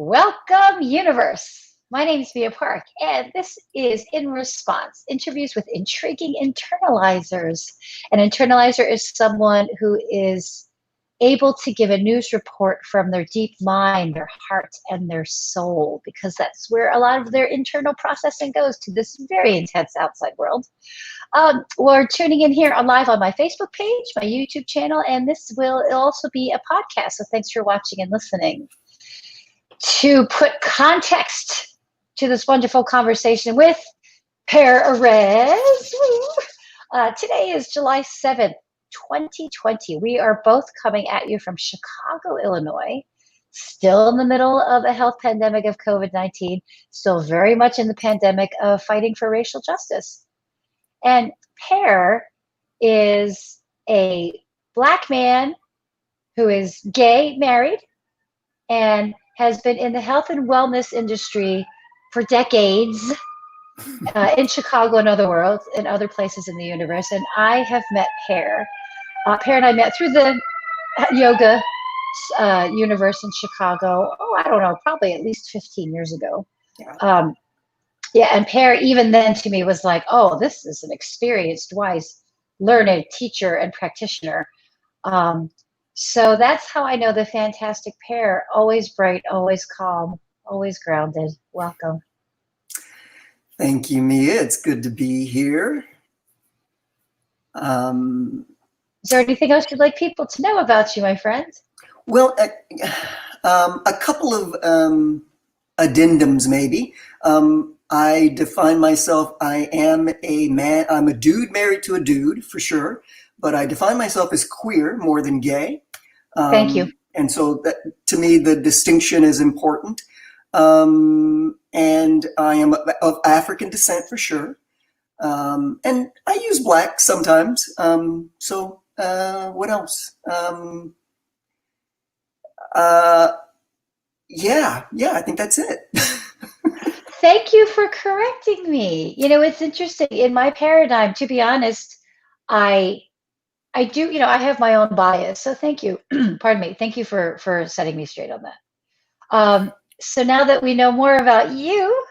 Welcome, universe. My name is Mia Park, and this is In Response, interviews with intriguing internalizers. An internalizer is someone who is able to give a news report from their deep mind, their heart, and their soul, because that's where a lot of their internal processing goes to this very intense outside world. We're tuning in here live on my Facebook page, my YouTube channel, and this will also be a podcast. So thanks for watching and listening. To put context to this wonderful conversation with Erez. Today is July 7th, 2020. We are both coming at you from Chicago, Illinois, still in the middle of a health pandemic of COVID-19, still very much in the pandemic of fighting for racial justice. And Per is a Black man who is gay, married, and has been in the health and wellness industry for decades in Chicago and other places in the universe. And I have met Per. Per and I met through the yoga universe in Chicago. I don't know, probably at least 15 years ago. And Per even then to me was like, oh, this is an experienced, wise, learned teacher and practitioner. So that's how I know the fantastic Per. Always bright, always calm, always grounded. Welcome. Thank you, Mia. It's good to be here. Is there anything else you'd like people to know about you, my friend? Well, a couple of addendums, maybe. I define myself, I am a man, I'm a dude married to a dude, for sure. But I define myself as queer more than gay. Thank you. And so that, to me, the distinction is important. And I am of African descent for sure. And I use Black sometimes. What else? Yeah, I think that's it. Thank you for correcting me. You know, it's interesting. In my paradigm, to be honest, I do, I have my own bias. So thank you. Pardon me. Thank you for setting me straight on that. So now that we know more about you,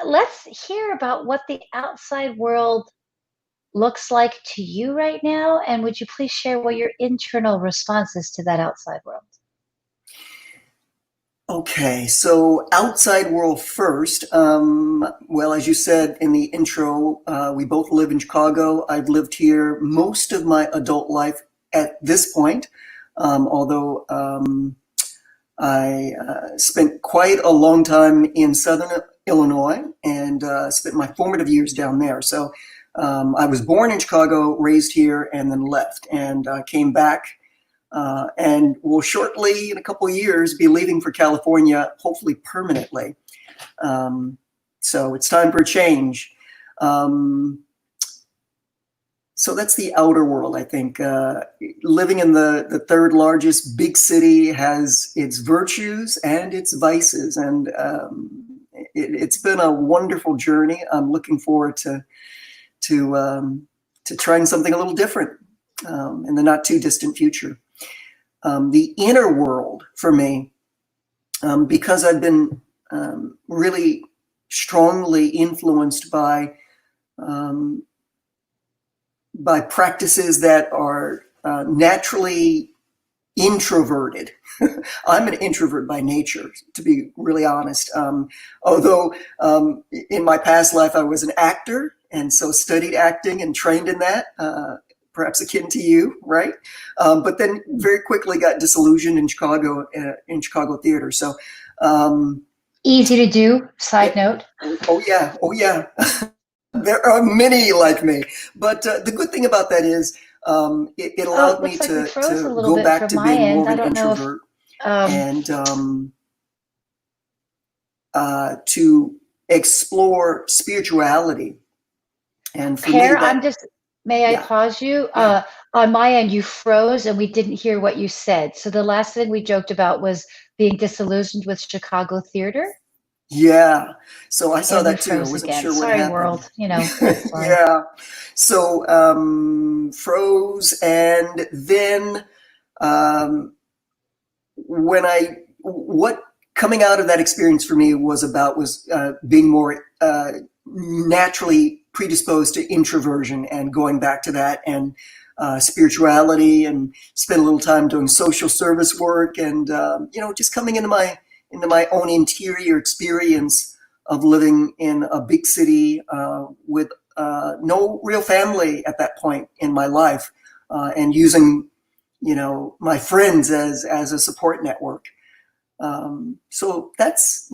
let's hear about what the outside world looks like to you right now. And would you please share what your internal response is to that outside world? Okay, so outside world first. Well, as you said in the intro, we both live in Chicago. I've lived here most of my adult life at this point, although I spent quite a long time in Southern Illinois and spent my formative years down there. So I was born in Chicago, raised here, and then left and came back. And will shortly, in a couple of years, be leaving for California, hopefully permanently. So it's time for a change. So that's the outer world, I think. Living in the third largest big city has its virtues and its vices. And it's been a wonderful journey. I'm looking forward to trying something a little different in the not too distant future. The inner world for me, because I've been really strongly influenced by practices that are naturally introverted. I'm an introvert by nature, to be really honest. Although in my past life I was an actor and so studied acting and trained in that. Perhaps akin to you, right? But then very quickly got disillusioned in Chicago theater. So easy to do. Side note. Oh yeah. There are many like me. But the good thing about that is it allowed me to go back to being more of an introvert and to explore spirituality. And for me, May I pause you? Yeah. On my end, you froze and we didn't hear what you said. So the last thing we joked about was being disillusioned with Chicago theater. Yeah. So I saw that too. I wasn't sure what happened. Sorry, world. Yeah. So froze, and then what coming out of that experience for me was being more naturally predisposed to introversion and going back to that, and spirituality, and spend a little time doing social service work, and just coming into my own interior experience of living in a big city with no real family at that point in my life, and using my friends as a support network. So that's,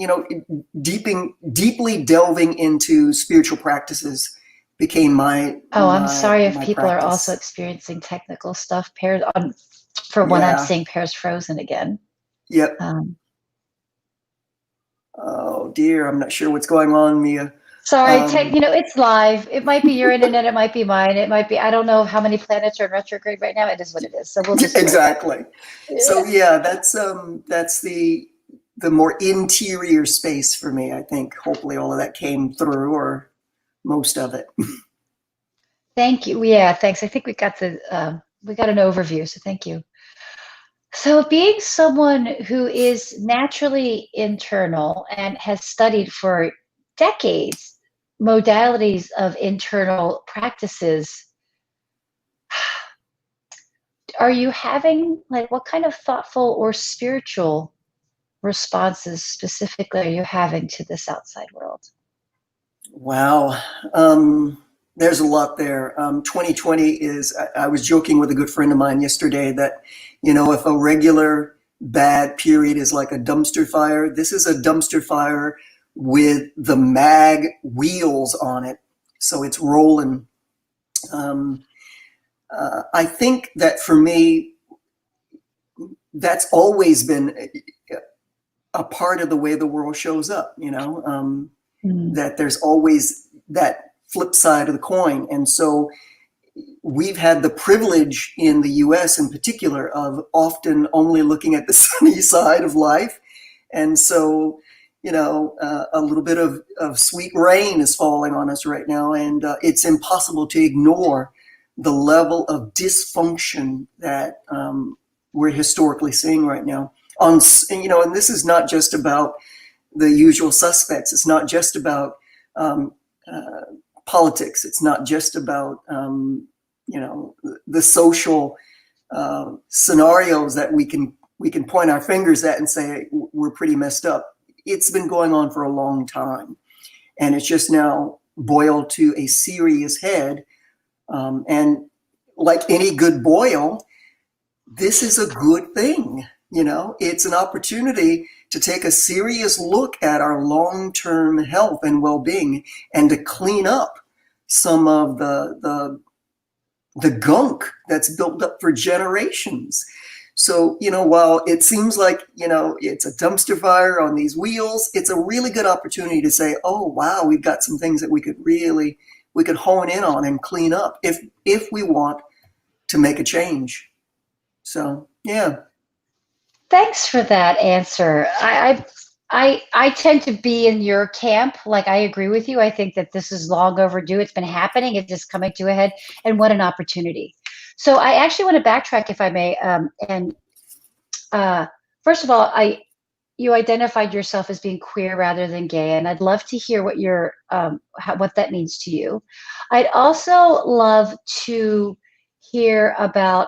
deeply delving into spiritual practices became I'm sorry if my people are practice. also experiencing technical stuff. For one, I'm Yeah. seeing pairs frozen again. Yep. Oh dear, I'm not sure what's going on, Mia. Sorry, it's live. It might be your internet, it might be mine, it might be, I don't know how many planets are in retrograde right now. It is what it is. So we'll just Exactly. Yeah. So yeah, that's the more interior space for me. I think hopefully all of that came through, or most of it. Thank you. Yeah, thanks. I think we got an overview, so thank you. So being someone who is naturally internal and has studied for decades modalities of internal practices, are you having, like, what kind of thoughtful or spiritual responses specifically are you having to this outside world? Wow. There's a lot there. 2020 is, I was joking with a good friend of mine yesterday that, if a regular bad period is like a dumpster fire, this is a dumpster fire with the mag wheels on it. So it's rolling. I think that for me, that's always been a part of the way the world shows up, that there's always that flip side of the coin. And so we've had the privilege in the US in particular of often only looking at the sunny side of life. And so, a little bit of sweet rain is falling on us right now. And it's impossible to ignore the level of dysfunction that we're historically seeing right now. And this is not just about the usual suspects. It's not just about politics. It's not just about the social scenarios that we can point our fingers at and say we're pretty messed up. It's been going on for a long time, and it's just now boiled to a serious head. And like any good boil, this is a good thing. It's an opportunity to take a serious look at our long-term health and well-being, and to clean up some of the gunk that's built up for generations. So, while it seems like, it's a dumpster fire on these wheels, it's a really good opportunity to say, oh, wow, we've got some things that we could hone in on and clean up if we want to make a change. So, yeah. Thanks for that answer. I tend to be in your camp. Like, I agree with you. I think that this is long overdue. It's been happening. It's just coming to a head, and what an opportunity. So I actually want to backtrack, if I may. First of all, you identified yourself as being queer rather than gay, and I'd love to hear what what that means to you. I'd also love to hear about.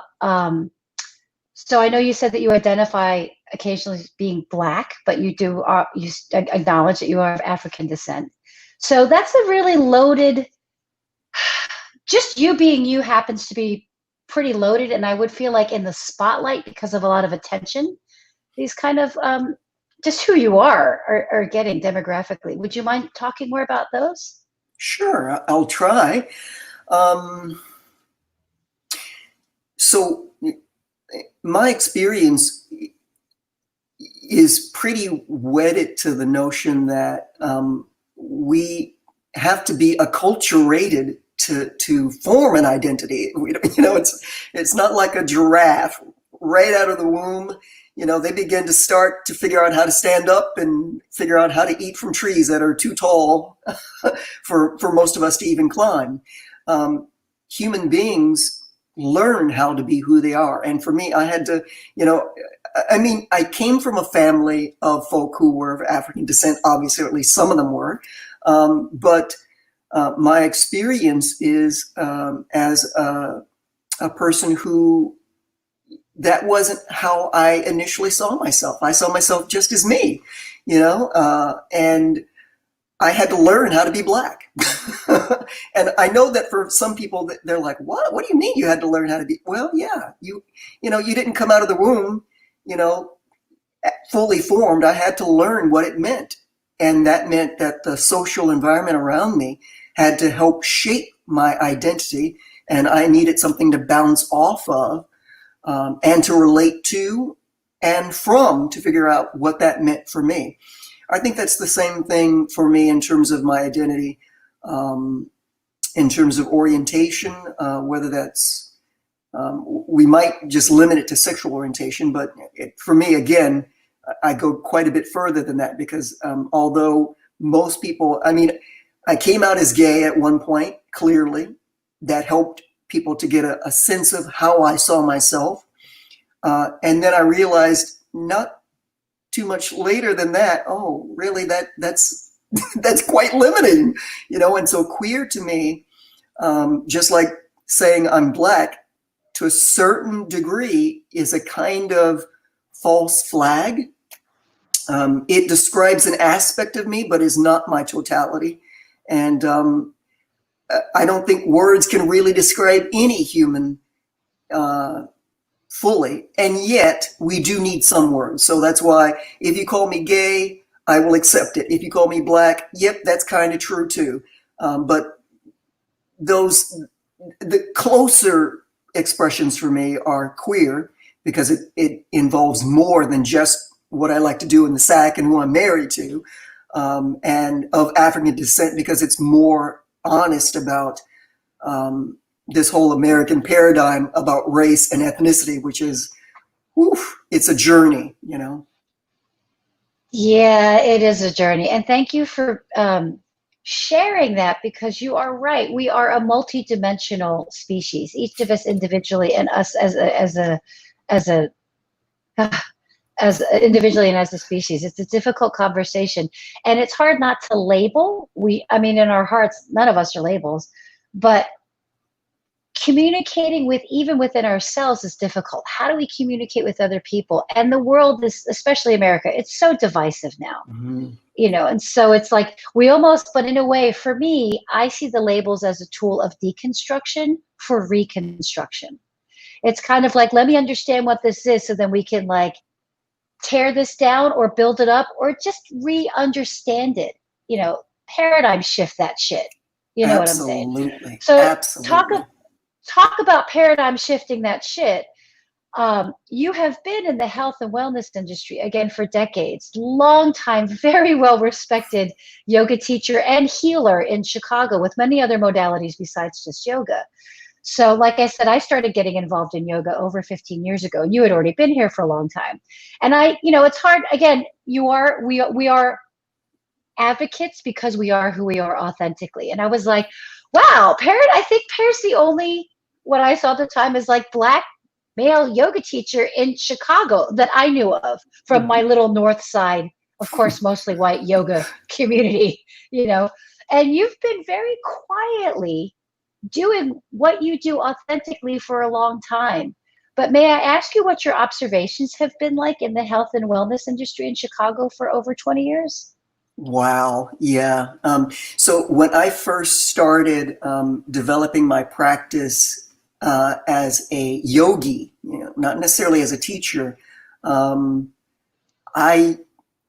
So I know you said that you identify occasionally as being Black, but you acknowledge that you are of African descent. So that's a really loaded. Just you being you happens to be pretty loaded, and I would feel like in the spotlight because of a lot of attention. These kind of just who you are getting demographically. Would you mind talking more about those? Sure, I'll try. So my experience is pretty wedded to the notion that we have to be acculturated to form an identity. It's not like a giraffe right out of the womb. They begin to start to figure out how to stand up and figure out how to eat from trees that are too tall for most of us to even climb. Human beings learn how to be who they are. And for me, I had to, I mean, I came from a family of folk who were of African descent, obviously, or at least some of them were. But my experience is as a person who, that wasn't how I initially saw myself. I saw myself just as me, and I had to learn how to be Black. And I know that for some people, they're like, what? What do you mean you had to learn how to be? Well, yeah, you didn't come out of the womb, fully formed. I had to learn what it meant. And that meant that the social environment around me had to help shape my identity. And I needed something to bounce off of, and to relate to and from, to figure out what that meant for me. I think that's the same thing for me in terms of my identity, in terms of orientation, whether that's, we might just limit it to sexual orientation, but for me, again, I go quite a bit further than that, because although most people, I mean, I came out as gay at one point, clearly. That helped people to get a sense of how I saw myself. And then I realized not too much later than that, oh, really, that's quite limiting, and so queer to me, just like saying I'm Black, to a certain degree, is a kind of false flag. It describes an aspect of me, but is not my totality. And I don't think words can really describe any human fully. And yet we do need some words. So that's why if you call me gay, I will accept it. If you call me Black, yep, that's kind of true too. But the closer expressions for me are queer, because it involves more than just what I like to do in the sack and who I'm married to, and of African descent, because it's more honest about this whole American paradigm about race and ethnicity, which is, it's a journey, Yeah, it is a journey. And thank you for sharing that, because you are right. We are a multidimensional species, each of us individually, and us as individually and as a species. It's a difficult conversation, and it's hard not to label. I mean, in our hearts, none of us are labels, but communicating with, even within ourselves, is difficult. How do we communicate with other people? And the world is, especially America, it's so divisive now. Mm-hmm. And so it's like we almost, but in a way, for me, I see the labels as a tool of deconstruction for reconstruction. It's kind of like, let me understand what this is, so then we can like tear this down or build it up, or just re-understand it, paradigm shift that shit. You know what I'm saying? Absolutely. So Absolutely. talk about paradigm shifting that shit. You have been in the health and wellness industry, again, for decades, long time, very well respected yoga teacher and healer in Chicago, with many other modalities besides just yoga. So like I said, I started getting involved in yoga over 15 years ago, and you had already been here for a long time. And it's hard, again, we are advocates because we are who we are authentically. And I was like, wow, I think Pear's the only, what I saw at the time is like Black male yoga teacher in Chicago that I knew of, from my little north side, of course, mostly white yoga community, and you've been very quietly doing what you do authentically for a long time. But may I ask you what your observations have been like in the health and wellness industry in Chicago for over 20 years? Wow. Yeah. So when I first started developing my practice as a yogi, not necessarily as a teacher,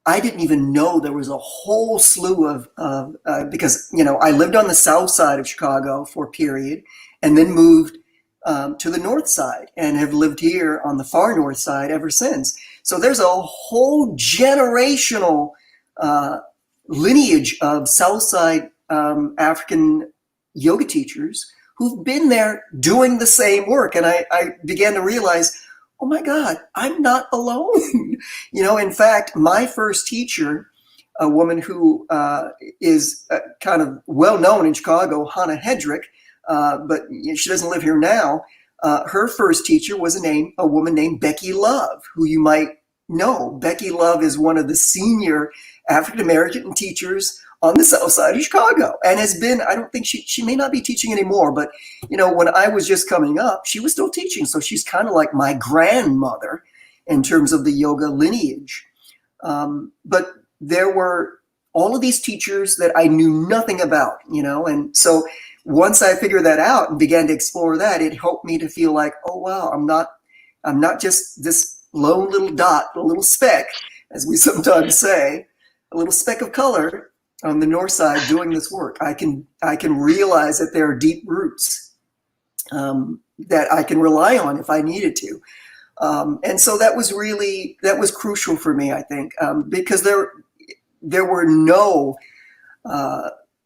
I didn't even know there was a whole slew of because I lived on the south side of Chicago for a period, and then moved to the north side, and have lived here on the far north side ever since. So there's a whole generational lineage of Southside African yoga teachers who've been there doing the same work. And I began to realize, oh my God, I'm not alone. In fact, my first teacher, a woman who is kind of well known in Chicago, Hannah Hedrick, but she doesn't live here now. Her first teacher was a woman named Becky Love, who you might know. Becky Love is one of the senior African-American teachers on the South Side of Chicago, and has been, I don't think she may not be teaching anymore, but when I was just coming up, she was still teaching. So she's kind of like my grandmother in terms of the yoga lineage. But there were all of these teachers that I knew nothing about, and so once I figured that out and began to explore that, it helped me to feel like, oh wow, I'm not just this lone little dot, a little speck, as we sometimes say, a little speck of color on the north side doing this work. I can realize that there are deep roots that I can rely on if I needed to. And so that was crucial for me, I think, because there were no,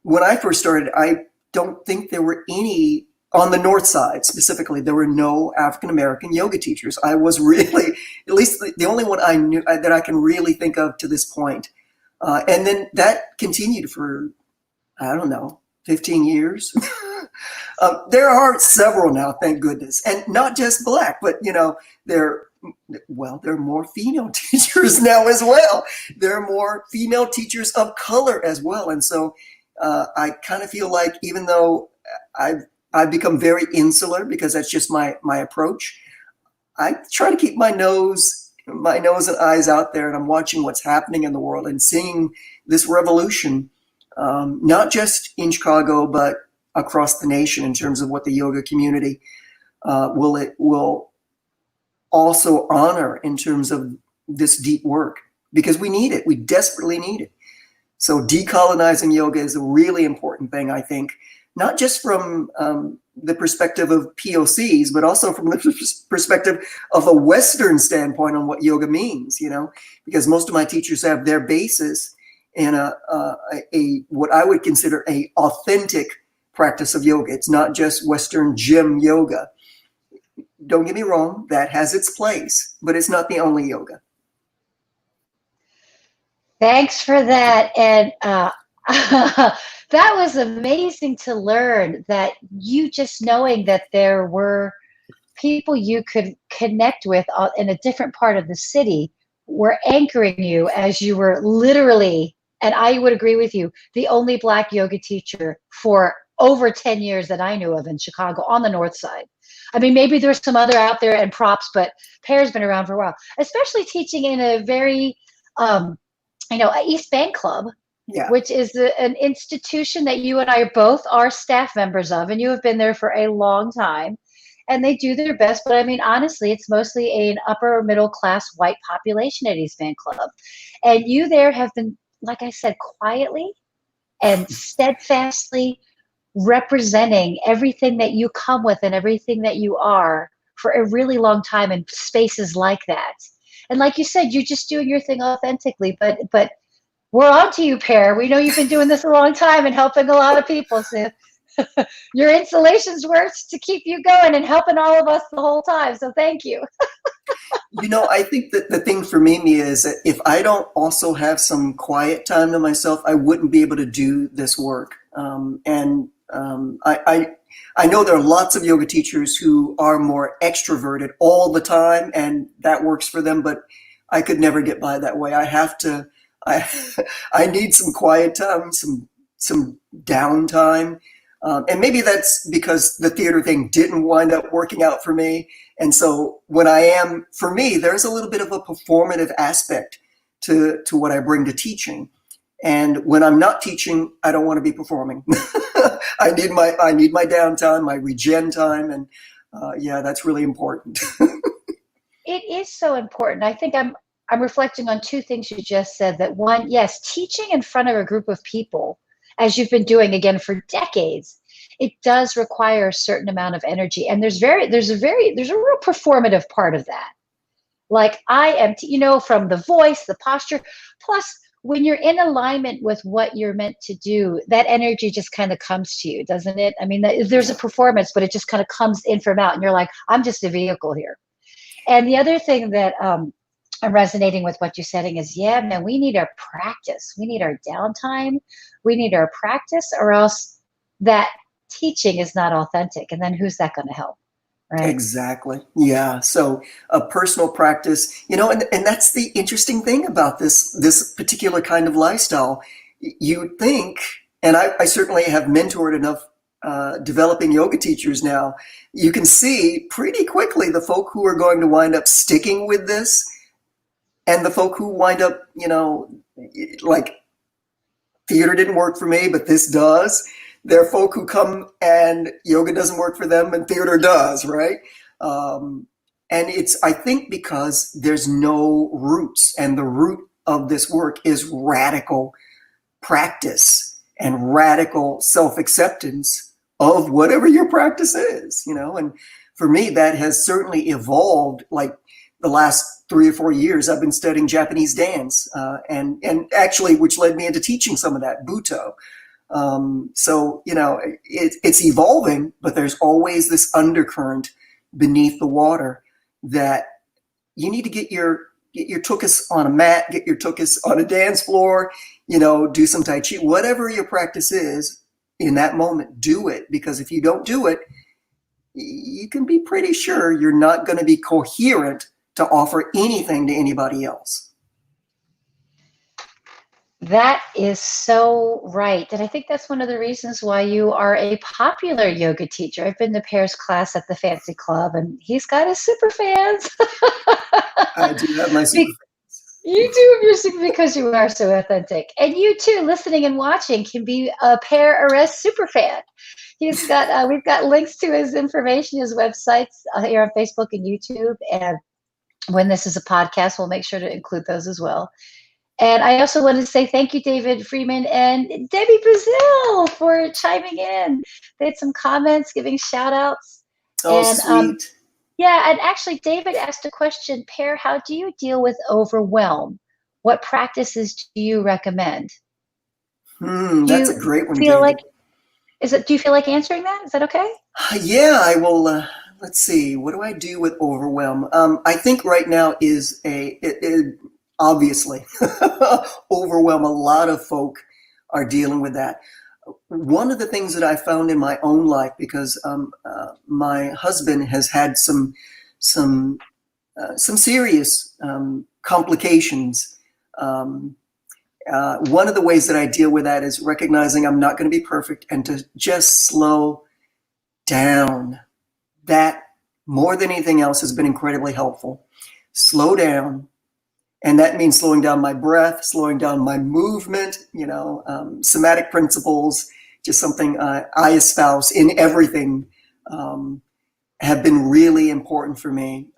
when I first started, I don't think there were any, on the north side specifically, there were no African-American yoga teachers. I was really, at least the only one I knew that I can really think of to this point. And then that continued for, I don't know, 15 years. There are several now, thank goodness. And not just Black, but, there are more female teachers now as well. There are more female teachers of color as well. And so I kind of feel like, even though I've become very insular because that's just my approach, I try to keep my nose and eyes out there, and I'm watching what's happening in the world and seeing this revolution, not just in Chicago, but across the nation in terms of what the yoga community will also honor in terms of this deep work, because we need it. We desperately need it. So decolonizing yoga is a really important thing, I think, not just from the perspective of POCs, but also from the perspective of a Western standpoint on what yoga means, because most of my teachers have their basis in a what I would consider a authentic practice of yoga. It's not just Western gym yoga. Don't get me wrong, that has its place, but it's not the only yoga. Thanks for that. And that was amazing to learn, that you just knowing that there were people you could connect with in a different part of the city were anchoring you as you were literally, and I would agree with you, the only Black yoga teacher for over 10 years that I knew of in Chicago on the north side. I mean, maybe there's some other out there and props, but Pear's been around for a while, especially teaching in a very, East Bank Club, yeah, which is an institution that you and I both are staff members of, and you have been there for a long time, and they do their best. But I mean, honestly, it's mostly an upper middle class white population at East Bank Club. And you there have been, like I said, quietly and steadfastly representing everything that you come with and everything that you are for a really long time in spaces like that. And like you said, you're just doing your thing authentically, but we're on to you, Per. We know you've been doing this a long time and helping a lot of people. So your installations works to keep you going and helping all of us the whole time. So thank you. I think that the thing for me is that if I don't also have some quiet time to myself, I wouldn't be able to do this work. I know there are lots of yoga teachers who are more extroverted all the time, and that works for them, but I could never get by that way. I need some quiet time, some downtime. And maybe that's because the theater thing didn't wind up working out for me. And so for me, there's a little bit of a performative aspect to what I bring to teaching. And when I'm not teaching, I don't want to be performing. I need my downtime, my regen time. And that's really important. It is so important. I think I'm reflecting on two things you just said. That one, yes, teaching in front of a group of people, as you've been doing again for decades, it does require a certain amount of energy. And there's a real performative part of that. Like I am, from the voice, the posture, plus when you're in alignment with what you're meant to do, that energy just kind of comes to you, doesn't it? I mean, there's a performance, but it just kind of comes in from out, and you're like, I'm just a vehicle here. And the other thing that I'm resonating with what you're saying is, yeah, man, we need our practice. We need our downtime. We need our practice, or else that teaching is not authentic. And then who's that going to help? Right. Exactly. Yeah. So a personal practice, and that's the interesting thing about this particular kind of lifestyle. You think, and I certainly have mentored enough developing yoga teachers now, you can see pretty quickly the folk who are going to wind up sticking with this and the folk who wind up, like theater didn't work for me, but this does. There are folk who come and yoga doesn't work for them and theater does, right? Um, and it's, I think, because there's no roots, and the root of this work is radical practice and radical self-acceptance of whatever your practice is, and for me, that has certainly evolved. Like the last 3 or 4 years, I've been studying Japanese dance, and actually, which led me into teaching some of that Buto. So it's evolving, but there's always this undercurrent beneath the water that you need to get your tuchus on a mat, get your tuchus on a dance floor, do some Tai Chi, whatever your practice is in that moment, do it. Because if you don't do it, you can be pretty sure you're not going to be coherent to offer anything to anybody else. That is so right. And I think that's one of the reasons why you are a popular yoga teacher. I've been to Pear's class at the Fancy Club, and he's got his super fans. I do have my super fans. You do have your super because you are so authentic. And you too, listening and watching, can be a Erez super fan. He's got we've got links to his information, his websites here on Facebook and YouTube. And when this is a podcast, we'll make sure to include those as well. And I also want to say thank you, David Freeman and Debbie Brazil, for chiming in. They had some comments, giving shout outs. Oh, and, sweet. Yeah, and actually, David asked a question, Per, how do you deal with overwhelm? What practices do you recommend? That's a great one, feel David. do you feel like answering that? Is that okay? Yeah, I will. Let's see. What do I do with overwhelm? I think right now is obviously overwhelm. A lot of folk are dealing with that. One of the things that I found in my own life, because my husband has had some serious complications. One of the ways that I deal with that is recognizing I'm not going to be perfect and to just slow down. That, more than anything else, has been incredibly helpful. Slow down. And that means slowing down my breath, slowing down my movement, somatic principles, just something I espouse in everything, have been really important for me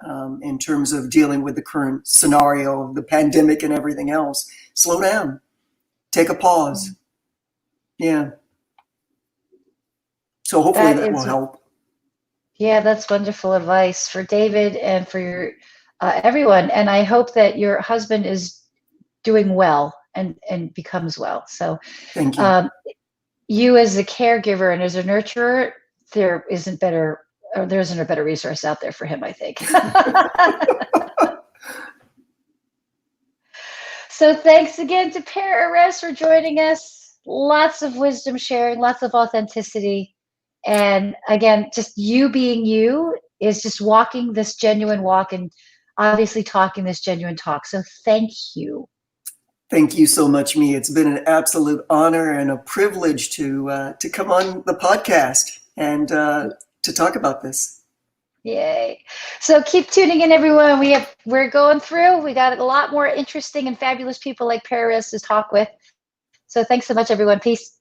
in terms of dealing with the current scenario of the pandemic and everything else. Slow down. Take a pause. Yeah. So hopefully that will help. Yeah, that's wonderful advice for David and for your everyone. And I hope that your husband is doing well and becomes well. So thank you. You as a caregiver and as a nurturer, there isn't a better resource out there for him, I think. So thanks again to Per Erez for joining us. Lots of wisdom sharing, lots of authenticity. And again, just you being you is just walking this genuine walk and obviously talking this genuine talk. So thank you. Thank you so much, Mia. It's been an absolute honor and a privilege to come on the podcast and to talk about this. Yay. So keep tuning in, everyone. We're going through. We got a lot more interesting and fabulous people like Per Erez to talk with. So thanks so much, everyone. Peace.